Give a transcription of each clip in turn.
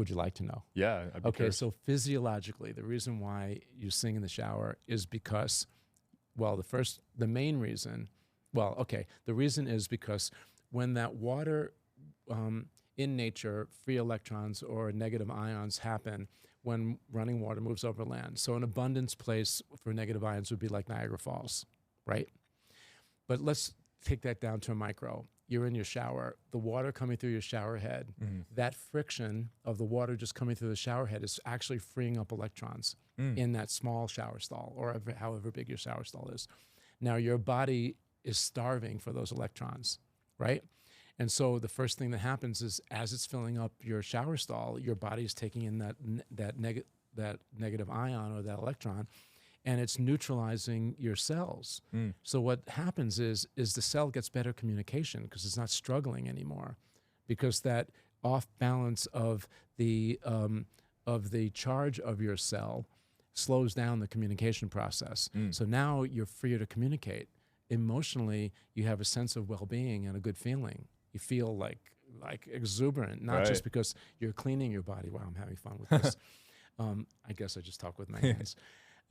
Would you like to know? Yeah. I'd be Okay, curious. so physiologically, the reason why you sing in the shower is because, well, the main reason, the reason is because when that water in nature, free electrons or negative ions happen when running water moves over land. So an abundance place for negative ions would be like Niagara Falls, right? But let's take that down to a micro. You're in your shower, the water coming through your shower head, that friction of the water just coming through the shower head is actually freeing up electrons in that small shower stall or however big your shower stall is. Now your body is starving for those electrons, right? And so the first thing that happens is as it's filling up your shower stall, your body is taking in that negative ion or that electron, and it's neutralizing your cells. So what happens is the cell gets better communication because it's not struggling anymore, because that off balance of the charge of your cell slows down the communication process. So now you're freer to communicate. Emotionally, you have a sense of well-being and a good feeling. You feel like exuberant, not just because you're cleaning your body. Wow, I'm having fun with this. I guess I just talk with my hands.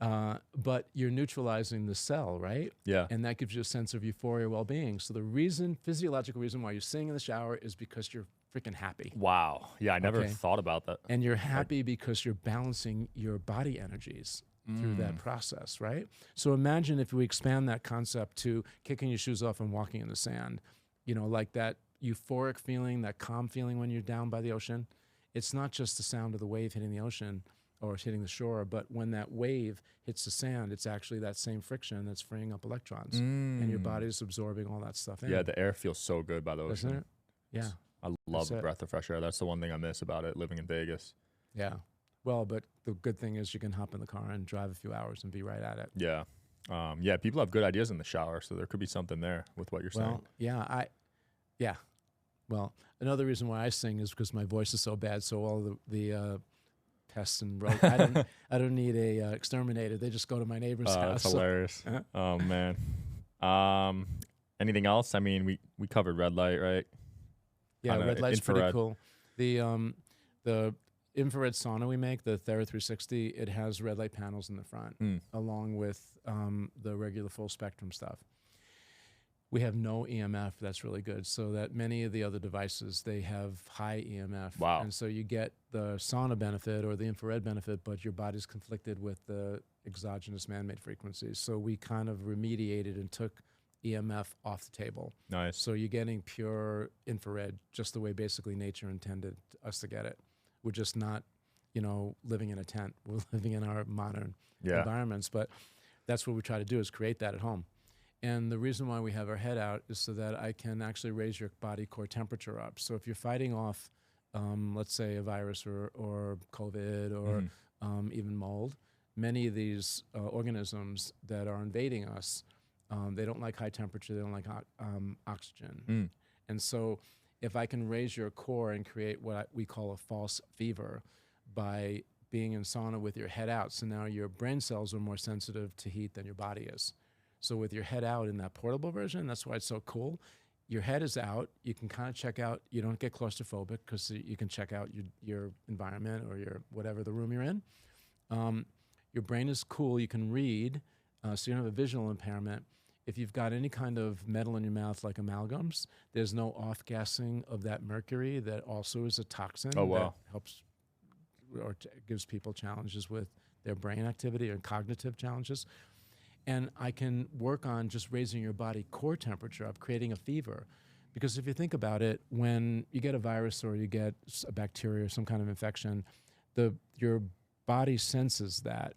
But you're neutralizing the cell, right? Yeah. And that gives you a sense of euphoria, well-being. So the physiological reason why you're sitting in the shower is because you're freaking happy. Wow. Yeah, I never thought about that. And you're happy because you're balancing your body energies through that process, right? So imagine if we expand that concept to kicking your shoes off and walking in the sand, like that euphoric feeling, that calm feeling when you're down by the ocean. It's not just the sound of the wave hitting the ocean or hitting the shore, but when that wave hits the sand, it's actually that same friction that's freeing up electrons, and your body's absorbing all that stuff in. Yeah, the air feels so good by the ocean. Doesn't it? Yeah. I love the breath of fresh air. That's the one thing I miss about it, living in Vegas. Yeah. Well, but the good thing is you can hop in the car and drive a few hours and be right at it. Yeah. Yeah, people have good ideas in the shower, so there could be something there with what you're saying. Well, yeah. Well, another reason why I sing is because my voice is so bad. So all the pests and I don't need a exterminator. They just go to my neighbor's house. That's hilarious. Oh man. Anything else? I mean, we covered red light, right? Yeah, red light's pretty infrared. cool. The infrared sauna we make, the Thera 360, it has red light panels in the front, along with the regular full spectrum stuff. We have no EMF. That's really good. So that many of the other devices, they have high EMF. Wow. And so you get the sauna benefit or the infrared benefit, but your body's conflicted with the exogenous man-made frequencies. So we kind of remediated and took EMF off the table. Nice. So you're getting pure infrared, just the way basically nature intended us to get it. We're just not, living in a tent. We're living in our modern environments. But that's what we try to do is create that at home. And the reason why we have our head out is so that I can actually raise your body core temperature up. So if you're fighting off, let's say, a virus or COVID or even mold, many of these organisms that are invading us, they don't like high temperature, they don't like oxygen. And so if I can raise your core and create what we call a false fever by being in sauna with your head out, so now your brain cells are more sensitive to heat than your body is. So with your head out in that portable version, that's why it's so cool. Your head is out. You can kind of check out. You don't get claustrophobic because you can check out your environment or your whatever the room you're in. Your brain is cool. You can read, so you don't have a visual impairment. If you've got any kind of metal in your mouth like amalgams, there's no off-gassing of that mercury that also is a toxin that helps or gives people challenges with their brain activity or cognitive challenges. And I can work on just raising your body core temperature up, creating a fever. Because if you think about it, when you get a virus or you get a bacteria or some kind of infection, your body senses that.